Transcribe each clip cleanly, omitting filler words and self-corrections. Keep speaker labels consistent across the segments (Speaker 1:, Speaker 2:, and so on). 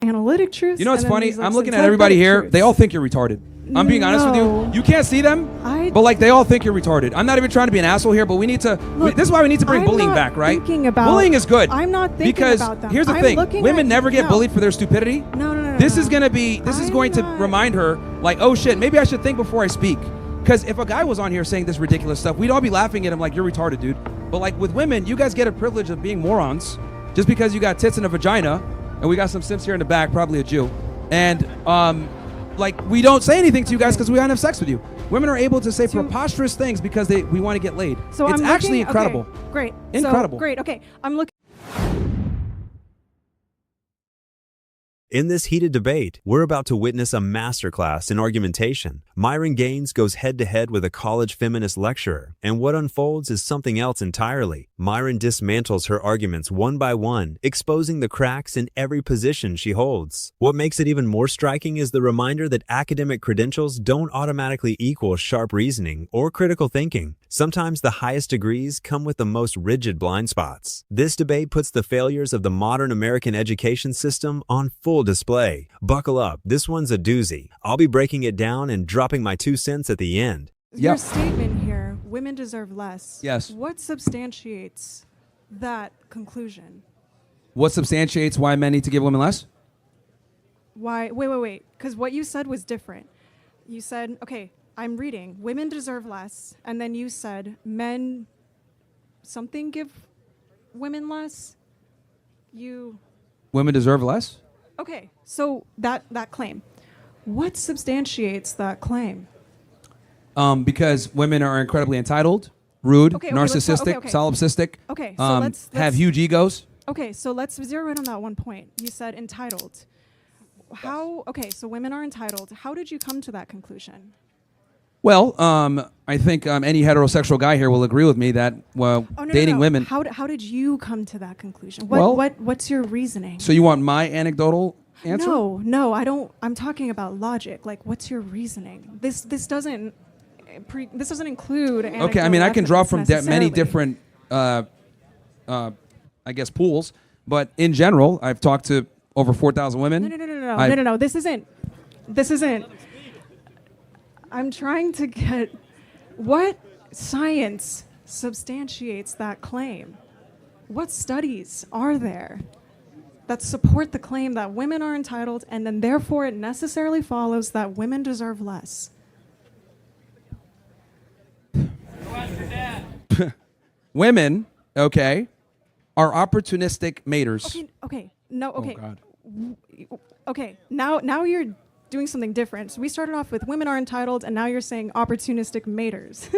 Speaker 1: analytic truths.
Speaker 2: You know what's
Speaker 1: and then
Speaker 2: funny?
Speaker 1: these, like,
Speaker 2: I'm looking at everybody
Speaker 1: synthetic
Speaker 2: here.
Speaker 1: truths.
Speaker 2: They all think you're retarded. I'm being honest with you. You can't see them, but like they all think you're retarded. I'm not even trying to be an asshole here, but we need to. This is why we need to bring bullying back, right? Bullying is good.
Speaker 1: I'm not thinking
Speaker 2: because
Speaker 1: about them.
Speaker 2: here's the thing: women never get bullied for their stupidity.
Speaker 1: No.
Speaker 2: This is gonna be. This is going to remind her, like, oh shit, maybe I should think before I speak. Because if a guy was on here saying this ridiculous stuff, we'd all be laughing at him like, you're retarded, dude. But like with women, you guys get a privilege of being morons just because you got tits and a vagina, and we got some simps here in the back, probably a Jew, and like we don't say anything to you guys because we don't have sex with you. Women are able to say preposterous things because we want to get laid.
Speaker 1: So
Speaker 2: it's actually incredible.
Speaker 1: Okay, great.
Speaker 2: Incredible.
Speaker 1: So, great. Okay, I'm looking.
Speaker 3: In this heated debate, we're about to witness a masterclass in argumentation. Myron Gaines goes head-to-head with a college feminist lecturer, and what unfolds is something else entirely. Myron dismantles her arguments one by one, exposing the cracks in every position she holds. What makes it even more striking is the reminder that academic credentials don't automatically equal sharp reasoning or critical thinking. Sometimes the highest degrees come with the most rigid blind spots. This debate puts the failures of the modern American education system on full display. Buckle up, this one's a doozy. I'll be breaking it down and dropping my 2 cents at the end.
Speaker 1: Your statement here, women deserve less.
Speaker 2: Yes.
Speaker 1: What substantiates that conclusion?
Speaker 2: What substantiates why men need to give women less?
Speaker 1: Why? Wait. Because what you said was different. You said, okay, I'm reading, women deserve less. And then you said, men something give women less?
Speaker 2: Women deserve less?
Speaker 1: Okay, so that claim. What substantiates that claim?
Speaker 2: Because women are incredibly entitled, rude,
Speaker 1: Okay,
Speaker 2: narcissistic, solipsistic,
Speaker 1: Okay, so let's
Speaker 2: have huge egos.
Speaker 1: Okay, so let's zero in on that one point. You said entitled. So women are entitled. How did you come to that conclusion?
Speaker 2: Well, I think any heterosexual guy here will agree with me that dating women.
Speaker 1: How did you come to that conclusion? What's your reasoning?
Speaker 2: So you want my anecdotal answer?
Speaker 1: No, I don't. I'm talking about logic. Like, what's your reasoning? This doesn't include.
Speaker 2: Okay, I mean, I can draw from many different, I guess, pools. But in general, I've talked to over 4,000 women.
Speaker 1: No. This isn't. I'm trying to get what science substantiates that claim. What studies are there that support the claim that women are entitled, and then therefore it necessarily follows that women deserve less?
Speaker 2: Women, okay, are opportunistic maters.
Speaker 1: Okay.
Speaker 2: Oh, God.
Speaker 1: Okay, now you're doing something different. So we started off with women are entitled, and now you're saying opportunistic maters.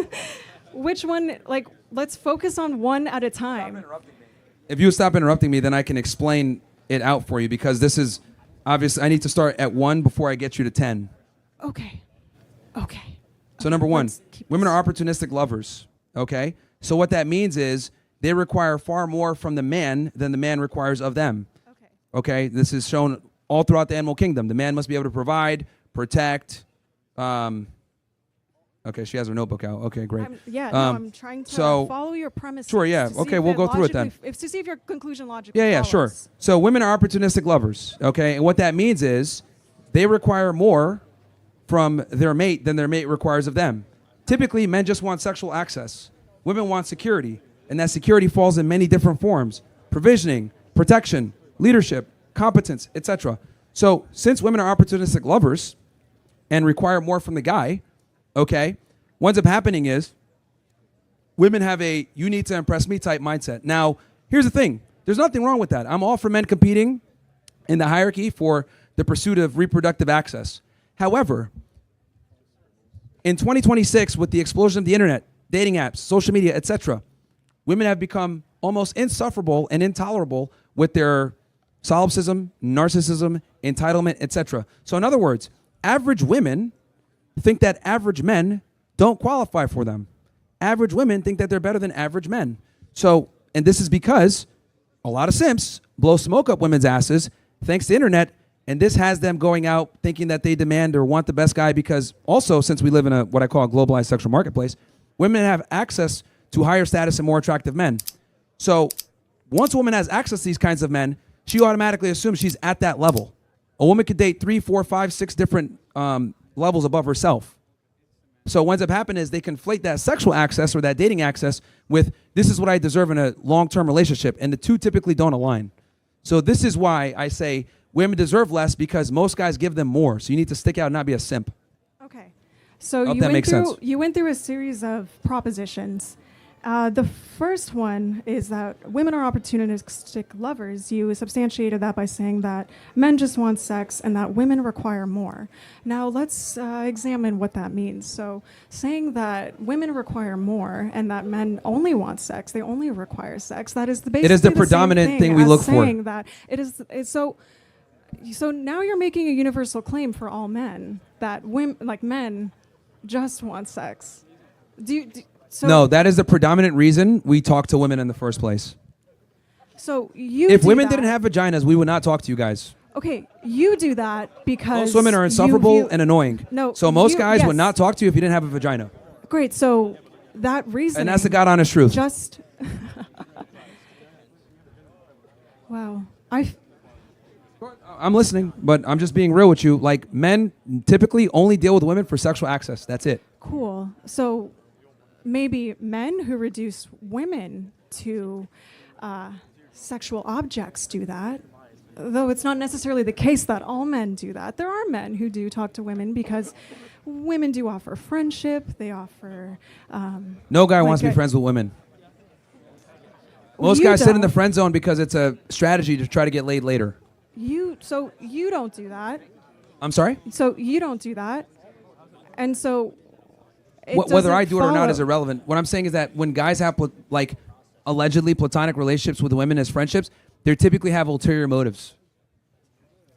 Speaker 1: Which one? Like, let's focus on one at a time.
Speaker 2: If you stop interrupting me, then I can explain it out for you, because this is obvious. I need to start at 1 before I get you to 10.
Speaker 1: Okay.
Speaker 2: So number 1, women are opportunistic lovers. Okay. So what that means is they require far more from the man than the man requires of them. Okay. This is shown all throughout the animal kingdom. The man must be able to provide, protect. Okay, she has her notebook out. Okay, great.
Speaker 1: I'm trying to follow your premise.
Speaker 2: Sure, yeah. Okay, we'll go through it then.
Speaker 1: To see if your conclusion logically
Speaker 2: follows. Sure. So women are opportunistic lovers, okay? And what that means is they require more from their mate than their mate requires of them. Typically, men just want sexual access. Women want security, and that security falls in many different forms: provisioning, protection, leadership, competence, etc. So since women are opportunistic lovers and require more from the guy, okay, what ends up happening is women have a you need to impress me type mindset. Now, here's the thing. There's nothing wrong with that. I'm all for men competing in the hierarchy for the pursuit of reproductive access. However, in 2026, with the explosion of the internet, dating apps, social media, etc., women have become almost insufferable and intolerable with their solipsism, narcissism, entitlement, etc. So in other words, average women think that average men don't qualify for them. Average women think that they're better than average men. So, and this is because a lot of simps blow smoke up women's asses thanks to internet, and this has them going out thinking that they demand or want the best guy, because also, since we live in a what I call a globalized sexual marketplace, women have access to higher status and more attractive men. So once a woman has access to these kinds of men, she automatically assumes she's at that level. A woman could date 3, 4, 5, 6 different levels above herself. So what ends up happening is they conflate that sexual access or that dating access with this is what I deserve in a long-term relationship, and the two typically don't align. So this is why I say women deserve less, because most guys give them more. So you need to stick out and not be a simp.
Speaker 1: Okay. So
Speaker 2: Hope that makes sense.
Speaker 1: you went through a series of propositions. The first one is that women are opportunistic lovers. You substantiated that by saying that men just want sex and that women require more. Now let's examine what that means. So saying that women require more and that men only want sex, they only require sex, that is basically
Speaker 2: It is the
Speaker 1: same
Speaker 2: predominant thing we
Speaker 1: as
Speaker 2: look for.
Speaker 1: saying that so now you're making a universal claim for all men that women, like men, just want sex. So
Speaker 2: No, that is the predominant reason we talk to women in the first place.
Speaker 1: So you
Speaker 2: If
Speaker 1: do
Speaker 2: women
Speaker 1: that.
Speaker 2: didn't have vaginas, we would not talk to you guys.
Speaker 1: Okay, you do that because
Speaker 2: Most women are
Speaker 1: you
Speaker 2: insufferable
Speaker 1: view-
Speaker 2: and annoying.
Speaker 1: No,
Speaker 2: So most
Speaker 1: you-
Speaker 2: guys
Speaker 1: yes.
Speaker 2: would not talk to you if you didn't have a vagina.
Speaker 1: Great. So that reason.
Speaker 2: And that's the God honest truth.
Speaker 1: Just. Wow.
Speaker 2: I'm listening, but I'm just being real with you. Like, men typically only deal with women for sexual access. That's it.
Speaker 1: Cool. So maybe men who reduce women to sexual objects do that. Though it's not necessarily the case that all men do that. There are men who do talk to women because women do offer friendship. They offer.
Speaker 2: No guy
Speaker 1: like
Speaker 2: wants to be
Speaker 1: a-
Speaker 2: friends with women. Most
Speaker 1: You
Speaker 2: guys sit in the
Speaker 1: don't.
Speaker 2: friend zone because it's a strategy to try to get laid later.
Speaker 1: So you don't do that.
Speaker 2: I'm sorry?
Speaker 1: So you don't do that. And so it
Speaker 2: Whether
Speaker 1: doesn't
Speaker 2: I do it or not
Speaker 1: follow.
Speaker 2: is irrelevant. What I'm saying is that when guys have like allegedly platonic relationships with women as friendships, they typically have ulterior motives.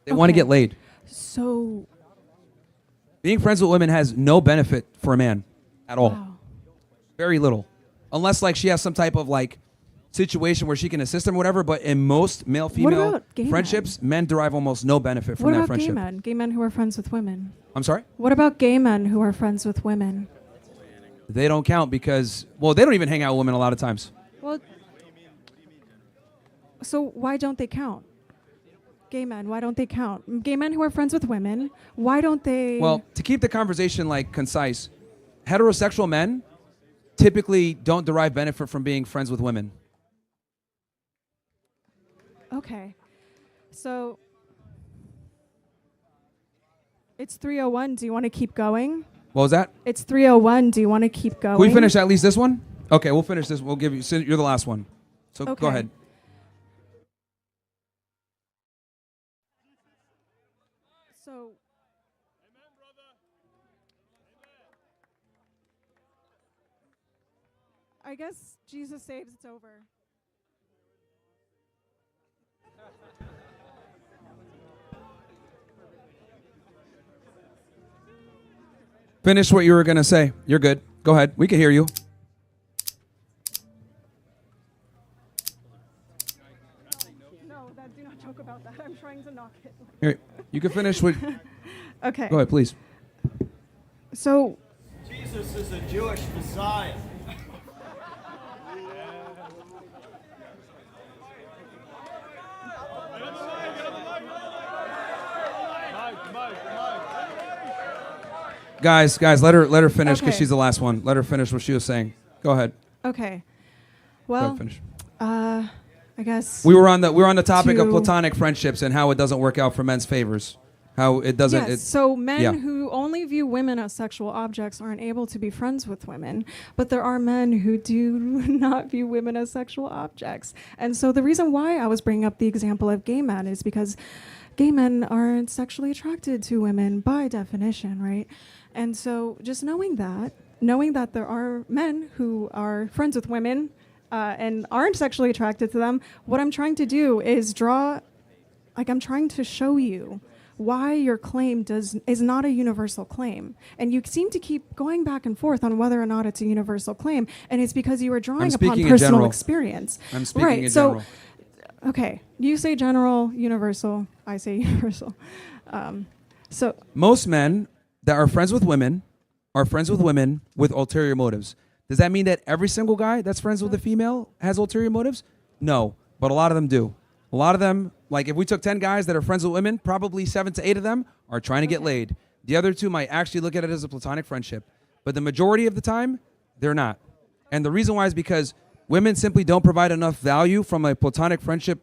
Speaker 2: They want to
Speaker 1: Okay.
Speaker 2: get laid.
Speaker 1: So
Speaker 2: Being friends with women has no benefit for a man at all.
Speaker 1: wow.
Speaker 2: Very little. Unless like she has some type of like situation where she can assist him or whatever, but in most male-female
Speaker 1: about gay
Speaker 2: friendships, men derive almost no benefit from
Speaker 1: What
Speaker 2: that
Speaker 1: about
Speaker 2: friendship.
Speaker 1: gay men? Gay men who are friends with women.
Speaker 2: I'm sorry?
Speaker 1: What about gay men who are friends with women?
Speaker 2: They don't count because, well, they don't even hang out with women a lot of times.
Speaker 1: Well, so why don't they count? Gay men, why don't they count? Gay men who are friends with women, why don't they?
Speaker 2: Well, to keep the conversation like concise, heterosexual men typically don't derive benefit from being friends with women.
Speaker 1: Okay. So it's 3:01. Do you want to keep going?
Speaker 2: What was that?
Speaker 1: It's 3:01. Do you want to keep going?
Speaker 2: Can we finish at least this one? Okay, we'll finish this. We'll give you, so you're the last one. So
Speaker 1: Okay.
Speaker 2: go ahead.
Speaker 1: So I guess Jesus saves, it's over.
Speaker 2: Finish what you were going to say. You're good. Go ahead. We can hear you.
Speaker 1: No, do not joke about that. I'm trying to knock it.
Speaker 2: Here, you can finish what.
Speaker 1: Okay.
Speaker 2: Go ahead, please.
Speaker 1: So
Speaker 4: Jesus is a Jewish Messiah.
Speaker 2: Guys, let her finish because
Speaker 1: Okay.
Speaker 2: she's the last one. Let her finish what she was saying. Go ahead.
Speaker 1: okay.
Speaker 2: Go
Speaker 1: Well,
Speaker 2: ahead, finish.
Speaker 1: I guess
Speaker 2: We were on the topic of
Speaker 1: to-
Speaker 2: platonic friendships and how it doesn't work out for men's favors. How it doesn't.
Speaker 1: Yes, so men
Speaker 2: yeah.
Speaker 1: who only view women as sexual objects aren't able to be friends with women, but there are men who do not view women as sexual objects. And so the reason why I was bringing up the example of gay men is because gay men aren't sexually attracted to women by definition, right? And so just knowing that there are men who are friends with women and aren't sexually attracted to them, what I'm trying to do is I'm trying to show you why your claim is not a universal claim. And you seem to keep going back and forth on whether or not it's a universal claim, and it's because you are drawing upon
Speaker 2: speaking in
Speaker 1: personal
Speaker 2: general.
Speaker 1: experience.
Speaker 2: I'm speaking
Speaker 1: right,
Speaker 2: in
Speaker 1: so,
Speaker 2: general.
Speaker 1: okay, you say general, universal, I say universal. So
Speaker 2: Most men that are friends with women are friends with women with ulterior motives. Does that mean that every single guy that's friends with a female has ulterior motives? No, but a lot of them do. A lot of them, like if we took 10 guys that are friends with women, probably 7 to 8 of them are trying to get laid. The other 2 might actually look at it as a platonic friendship. But the majority of the time, they're not. And the reason why is because women simply don't provide enough value from a platonic friendship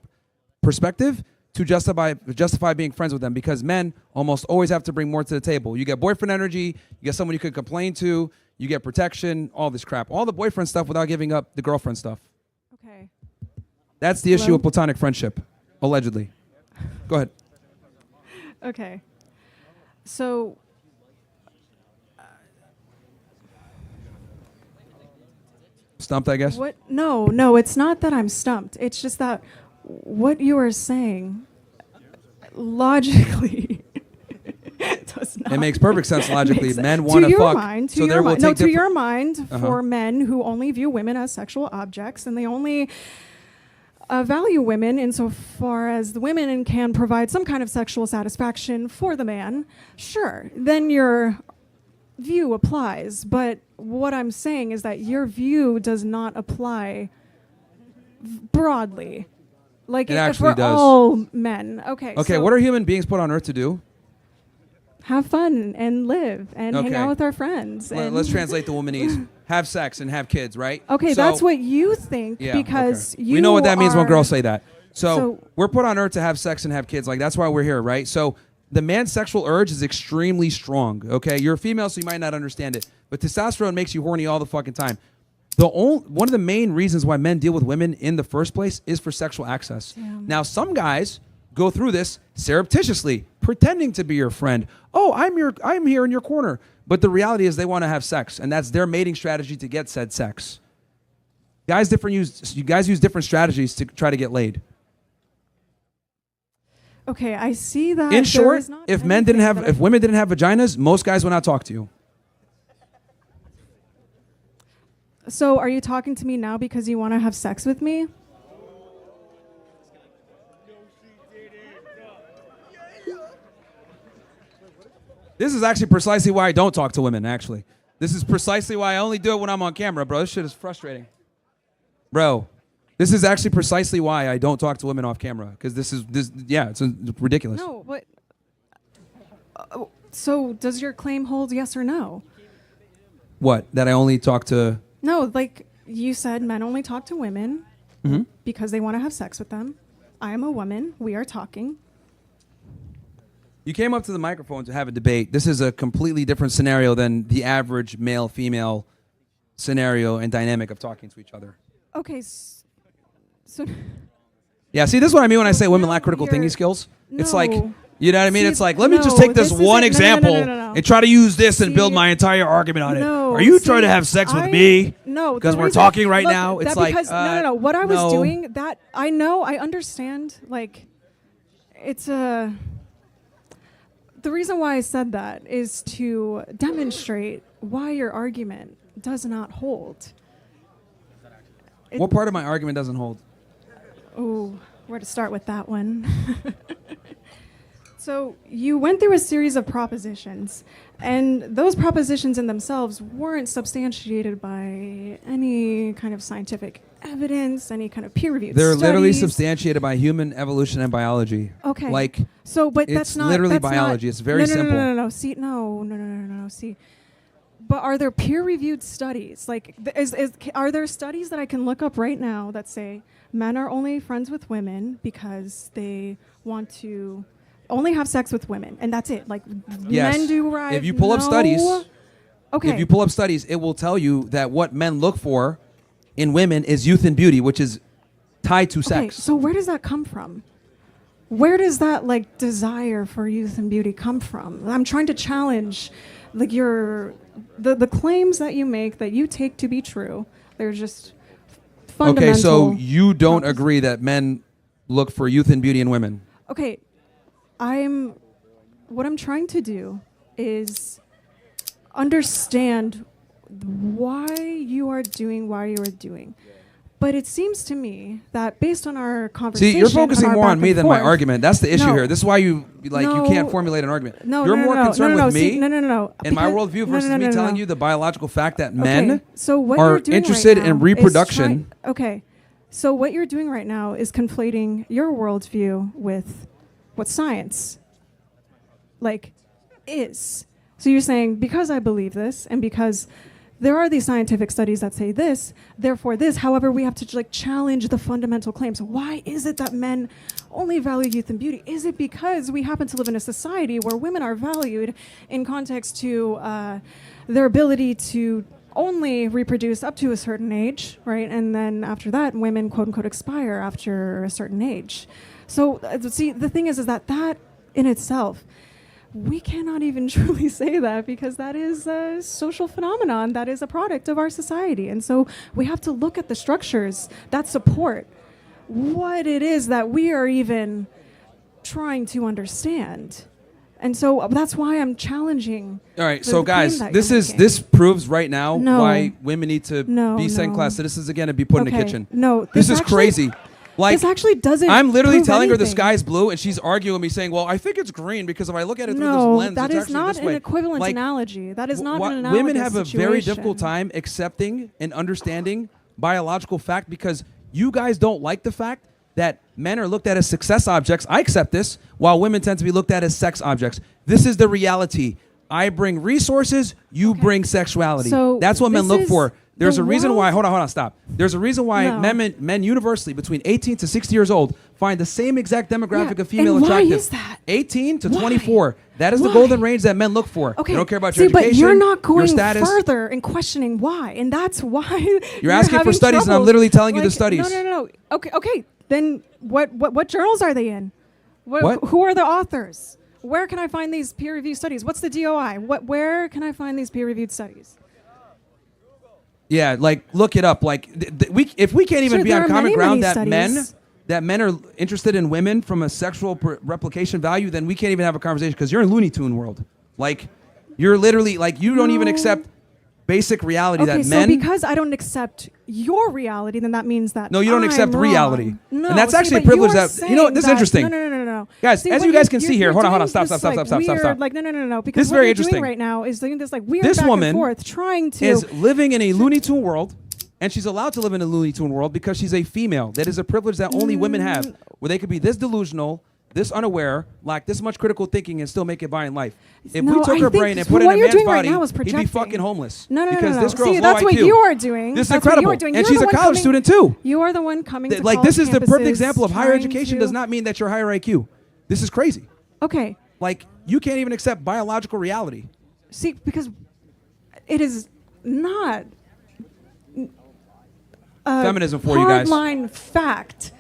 Speaker 2: perspective to justify being friends with them, because men almost always have to bring more to the table. You get boyfriend energy, you get someone you could complain to, you get protection, all this crap. All the boyfriend stuff without giving up the girlfriend stuff.
Speaker 1: Okay.
Speaker 2: That's the issue with platonic friendship, allegedly. Go ahead.
Speaker 1: Okay. So
Speaker 2: Stumped, I guess?
Speaker 1: what? No, it's not that I'm stumped. It's just that what you are saying logically does not.
Speaker 2: It makes perfect sense logically.
Speaker 1: Makes sense.
Speaker 2: Men want to fuck.
Speaker 1: To your mind, for men who only view women as sexual objects, and they only value women insofar as the women can provide some kind of sexual satisfaction for the man, sure, then your view applies. But what I'm saying is that your view does not apply broadly. Like
Speaker 2: it actually
Speaker 1: for
Speaker 2: does.
Speaker 1: all men. Okay.
Speaker 2: Okay,
Speaker 1: so
Speaker 2: what are human beings put on earth to do?
Speaker 1: have fun and live and hang
Speaker 2: Okay.
Speaker 1: out with our friends.
Speaker 2: Let's translate the womanese. Have sex and have kids, right?
Speaker 1: Okay,
Speaker 2: So-
Speaker 1: that's what you think because you
Speaker 2: we know what that means when
Speaker 1: are-
Speaker 2: girls say that. So
Speaker 1: So-
Speaker 2: we're put on earth to have sex and have kids. Like that's why we're here, right? So the man's sexual urge is extremely strong. Okay, you're a female, so you might not understand it, but testosterone makes you horny all the fucking time. One of the main reasons why men deal with women in the first place is for sexual access.
Speaker 1: Damn.
Speaker 2: Now, some guys go through this surreptitiously, pretending to be your friend. Oh, I'm here in your corner. But the reality is they want to have sex, and that's their mating strategy to get said sex. Guys use different strategies to try to get laid.
Speaker 1: Okay, I see that.
Speaker 2: In
Speaker 1: there
Speaker 2: short,
Speaker 1: is not
Speaker 2: if
Speaker 1: anything that I-
Speaker 2: if women didn't have vaginas, most guys would not talk to you.
Speaker 1: So are you talking to me now because you want to have sex with me?
Speaker 2: This is actually precisely why I don't talk to women, actually. This is precisely why I only do it when I'm on camera, bro. This shit is frustrating. Bro, this is actually precisely why I don't talk to women off camera. Because it's ridiculous.
Speaker 1: No, but so does your claim hold yes or no?
Speaker 2: What? That I only talk to...
Speaker 1: No, like you said, men only talk to women because they want to have sex with them. I am a woman. We are talking.
Speaker 2: You came up to the microphone to have a debate. This is a completely different scenario than the average male-female scenario and dynamic of talking to each other.
Speaker 1: Okay, so
Speaker 2: Yeah, see, this is what I mean when I say women
Speaker 1: now
Speaker 2: lack critical thinking
Speaker 1: you're-
Speaker 2: skills. It's
Speaker 1: No.
Speaker 2: like, you know what I mean?
Speaker 1: See,
Speaker 2: It's like, let me just
Speaker 1: no,
Speaker 2: take this
Speaker 1: this
Speaker 2: one
Speaker 1: isn't- no, no, no,
Speaker 2: example
Speaker 1: no, no, no.
Speaker 2: and try to use this and
Speaker 1: See,
Speaker 2: build my entire argument on it.
Speaker 1: No,
Speaker 2: Are you
Speaker 1: see,
Speaker 2: trying to have sex with
Speaker 1: I-
Speaker 2: me?
Speaker 1: No,
Speaker 2: Because
Speaker 1: the
Speaker 2: we're
Speaker 1: reason-
Speaker 2: talking right
Speaker 1: look,
Speaker 2: now. It's
Speaker 1: that
Speaker 2: like,
Speaker 1: because, no. What I was
Speaker 2: no.
Speaker 1: doing, that I know, I understand. Like, it's a. The reason why I said that is to demonstrate why your argument does not hold.
Speaker 2: What part of my argument doesn't hold?
Speaker 1: Oh, where to start with that one? So you went through a series of propositions, and those propositions in themselves weren't substantiated by any kind of scientific evidence, any kind of peer-reviewed
Speaker 2: They're
Speaker 1: studies.
Speaker 2: literally substantiated by human evolution and biology.
Speaker 1: Okay.
Speaker 2: Like,
Speaker 1: So, but
Speaker 2: it's
Speaker 1: that's not
Speaker 2: literally
Speaker 1: that's not-
Speaker 2: biology. It's very simple.
Speaker 1: No. See, no. See, but are there peer-reviewed studies? Like, are there studies that I can look up right now that say men are only friends with women because they want to only have sex with women, and that's it? Like,
Speaker 2: yes.
Speaker 1: men do right.
Speaker 2: If you pull up studies,
Speaker 1: Okay.
Speaker 2: if you pull up studies, it will tell you that what men look for in women is youth and beauty, which is tied to
Speaker 1: Okay,
Speaker 2: sex.
Speaker 1: so where does that come from? Where does that like desire for youth and beauty come from? I'm trying to challenge like the claims that you make that you take to be true. They're just fundamental.
Speaker 2: Okay, so you don't agree that men look for youth and beauty in women?
Speaker 1: Okay, what I'm trying to do is understand why you are doing. But it seems to me that based on our conversation,
Speaker 2: See, you're focusing
Speaker 1: and our
Speaker 2: more on
Speaker 1: back
Speaker 2: me
Speaker 1: and
Speaker 2: than my
Speaker 1: forth-
Speaker 2: argument. That's the issue
Speaker 1: No.
Speaker 2: here. This is why you you can't
Speaker 1: No.
Speaker 2: formulate an argument.
Speaker 1: No,
Speaker 2: You're
Speaker 1: no,
Speaker 2: more
Speaker 1: no,
Speaker 2: concerned
Speaker 1: no,
Speaker 2: with me
Speaker 1: see, no.
Speaker 2: and my
Speaker 1: because-
Speaker 2: worldview versus me telling you the biological fact that men
Speaker 1: Okay, so what
Speaker 2: are
Speaker 1: you're doing
Speaker 2: interested
Speaker 1: right
Speaker 2: in
Speaker 1: now is
Speaker 2: reproduction.
Speaker 1: okay, So what you're doing right now is conflating your worldview with what science is. So you're saying, because I believe this, and because there are these scientific studies that say this, therefore this. However, we have to challenge the fundamental claims. Why is it that men only value youth and beauty? Is it because we happen to live in a society where women are valued in context to their ability to only reproduce up to a certain age, right? And then after that, women, quote unquote, expire after a certain age. So see, the thing is that in itself, we cannot even truly say that, because that is a social phenomenon that is a product of our society. And so we have to look at the structures that support what it is that we are even trying to understand. And so that's why I'm challenging.
Speaker 2: All right, so guys, this proves right now why women need to be second-class citizens again and be put in the kitchen.
Speaker 1: No,
Speaker 2: this is crazy.
Speaker 1: This actually doesn't.
Speaker 2: I'm literally
Speaker 1: prove
Speaker 2: telling her
Speaker 1: anything.
Speaker 2: the sky's blue, and she's arguing with me, saying, "Well, I think it's green because if I look at it through this lens,
Speaker 1: that
Speaker 2: it's
Speaker 1: is
Speaker 2: actually
Speaker 1: not
Speaker 2: this
Speaker 1: an
Speaker 2: way."
Speaker 1: equivalent analogy. That is not an analogous
Speaker 2: Women have a very
Speaker 1: situation.
Speaker 2: difficult time accepting and understanding biological fact, because you guys don't like the fact that men are looked at as success objects. I accept this, while women tend to be looked at as sex objects. This is the reality. I bring resources, you bring sexuality.
Speaker 1: So
Speaker 2: that's what men look for. There's a reason why, hold on, stop. There's a reason why men universally between 18 to 60 years old find the same exact demographic of female
Speaker 1: and
Speaker 2: attractive.
Speaker 1: Why is that?
Speaker 2: 18 to 24. That is the golden range that men look for.
Speaker 1: Okay.
Speaker 2: They don't care about your education,
Speaker 1: but you're not going
Speaker 2: your status.
Speaker 1: further and questioning why. And that's why
Speaker 2: you're asking for studies, and I'm literally telling you the studies.
Speaker 1: No. Okay. Then what journals are they in?
Speaker 2: What?
Speaker 1: Who are the authors? Where can I find these peer-reviewed studies? What's the DOI? Where can I find these peer-reviewed studies?
Speaker 2: Yeah, look it up. If we can't even be on common ground that men are interested in women from a sexual replication value, then we can't even have a conversation, because you're in Looney Tune world. You're literally you don't even accept basic reality that men.
Speaker 1: So because I don't accept your reality, then that means that
Speaker 2: you don't
Speaker 1: I'm
Speaker 2: accept
Speaker 1: wrong.
Speaker 2: reality,
Speaker 1: No,
Speaker 2: and that's actually a privilege. That this is interesting.
Speaker 1: No.
Speaker 2: Guys, as you guys can see here, hold on, stop.
Speaker 1: No. Because
Speaker 2: this is
Speaker 1: what
Speaker 2: very
Speaker 1: you're
Speaker 2: interesting.
Speaker 1: doing right now is doing this weird
Speaker 2: This
Speaker 1: back
Speaker 2: woman
Speaker 1: and forth, trying to
Speaker 2: is living in a Looney Tune world, and she's allowed to live in a Looney Tune world because she's a female. That is a privilege that only women have, where they could be this delusional, this unaware, lack this much critical thinking, and still make it by in life. If we took her brain and put it in a man's body, he'd be fucking homeless.
Speaker 1: No.
Speaker 2: Because this girl's
Speaker 1: See, that's
Speaker 2: low
Speaker 1: what
Speaker 2: IQ.
Speaker 1: you are doing.
Speaker 2: This is
Speaker 1: That's what
Speaker 2: incredible,
Speaker 1: you are doing.
Speaker 2: and
Speaker 1: You're
Speaker 2: she's
Speaker 1: the
Speaker 2: a
Speaker 1: one
Speaker 2: college
Speaker 1: coming-
Speaker 2: student too.
Speaker 1: You are the one coming to
Speaker 2: This is the perfect
Speaker 1: campuses
Speaker 2: example of higher
Speaker 1: trying
Speaker 2: education
Speaker 1: to-
Speaker 2: does not mean that you're higher IQ. This is crazy.
Speaker 1: Okay.
Speaker 2: You can't even accept biological reality.
Speaker 1: See, because it is not
Speaker 2: Feminism for you guys.
Speaker 1: hardline fact,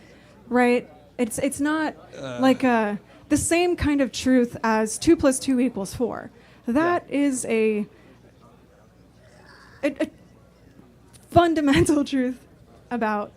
Speaker 1: right? It's not the same kind of truth as 2 + 2 = 4. That is a fundamental truth about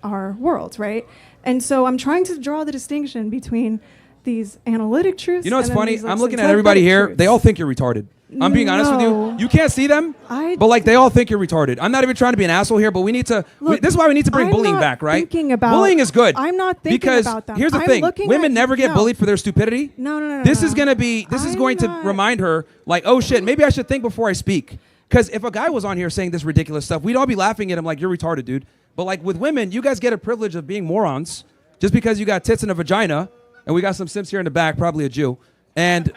Speaker 1: our world, right? And so I'm trying to draw the distinction between these analytic truths.
Speaker 2: You know what's
Speaker 1: and then
Speaker 2: funny?
Speaker 1: these,
Speaker 2: I'm looking at
Speaker 1: synthetic
Speaker 2: everybody here.
Speaker 1: truths.
Speaker 2: They all think you're retarded. I'm being honest with you.
Speaker 1: No.
Speaker 2: You can't see them, but they all think you're retarded. I'm not even trying to be an asshole here, but we need to.
Speaker 1: Look,
Speaker 2: this is why we need to bring
Speaker 1: I'm
Speaker 2: bullying
Speaker 1: not
Speaker 2: back, right?
Speaker 1: thinking about-
Speaker 2: Bullying is good.
Speaker 1: I'm not thinking
Speaker 2: because
Speaker 1: about them.
Speaker 2: here's the
Speaker 1: I'm
Speaker 2: thing:
Speaker 1: looking
Speaker 2: women
Speaker 1: at-
Speaker 2: never get
Speaker 1: no.
Speaker 2: bullied for their stupidity.
Speaker 1: No.
Speaker 2: This is gonna be. This is
Speaker 1: I'm
Speaker 2: going to
Speaker 1: not-
Speaker 2: remind her, oh shit, maybe I should think before I speak. Because if a guy was on here saying this ridiculous stuff, we'd all be laughing at him like, you're retarded, dude. But with women, you guys get a privilege of being morons just because you got tits and a vagina, and we got some simps here in the back, probably a Jew, and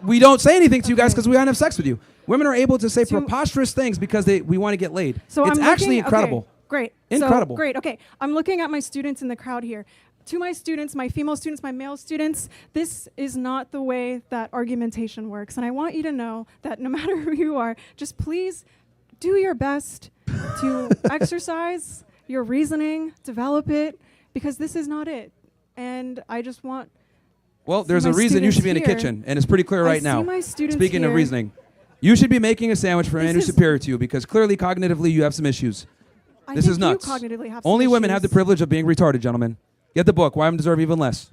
Speaker 2: we don't say anything to you guys because we don't have sex with you. Women are able to say preposterous things because we want to get laid.
Speaker 1: So
Speaker 2: it's
Speaker 1: I'm
Speaker 2: actually
Speaker 1: looking-
Speaker 2: incredible.
Speaker 1: Okay, great.
Speaker 2: Incredible.
Speaker 1: So, great. Okay. I'm looking at my students in the crowd here. To my students, my female students, my male students, this is not the way that argumentation works. And I want you to know that no matter who you are, just please do your best to exercise your reasoning, develop it, because this is not it. And I just want...
Speaker 2: Well, there's a
Speaker 1: my
Speaker 2: reason you should be in the
Speaker 1: students here-
Speaker 2: kitchen, and it's pretty clear right
Speaker 1: see
Speaker 2: now.
Speaker 1: my students
Speaker 2: Speaking of
Speaker 1: here-
Speaker 2: reasoning, you should be making a sandwich for a man who's
Speaker 1: This is-
Speaker 2: superior to you because clearly cognitively you have some issues. This is nuts.
Speaker 1: You cognitively have some
Speaker 2: Only women have the
Speaker 1: issues.
Speaker 2: privilege of being retarded, gentlemen. Get the book. Why Women Deserve Even Less.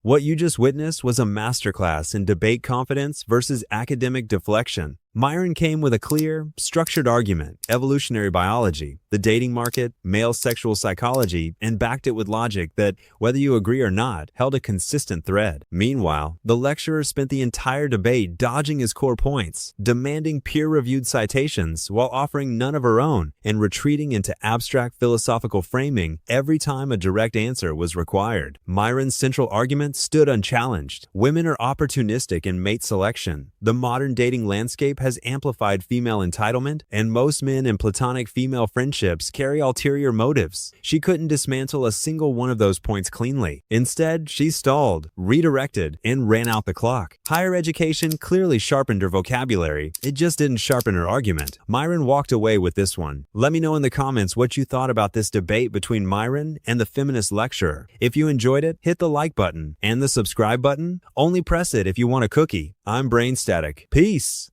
Speaker 3: What you just witnessed was a masterclass in debate confidence versus academic deflection. Myron came with a clear, structured argument: evolutionary biology, the dating market, male sexual psychology, and backed it with logic that, whether you agree or not, held a consistent thread. Meanwhile, the lecturer spent the entire debate dodging his core points, demanding peer-reviewed citations while offering none of her own, and retreating into abstract philosophical framing every time a direct answer was required. Myron's central argument stood unchallenged. Women are opportunistic in mate selection. The modern dating landscape has amplified female entitlement, and most men in platonic female friendships carry ulterior motives. She couldn't dismantle a single one of those points cleanly. Instead, she stalled, redirected, and ran out the clock. Higher education clearly sharpened her vocabulary. It just didn't sharpen her argument. Myron walked away with this one. Let me know in the comments what you thought about this debate between Myron and the feminist lecturer. If you enjoyed it, hit the like button and the subscribe button. Only press it if you want a cookie. I'm Brain Static. Peace.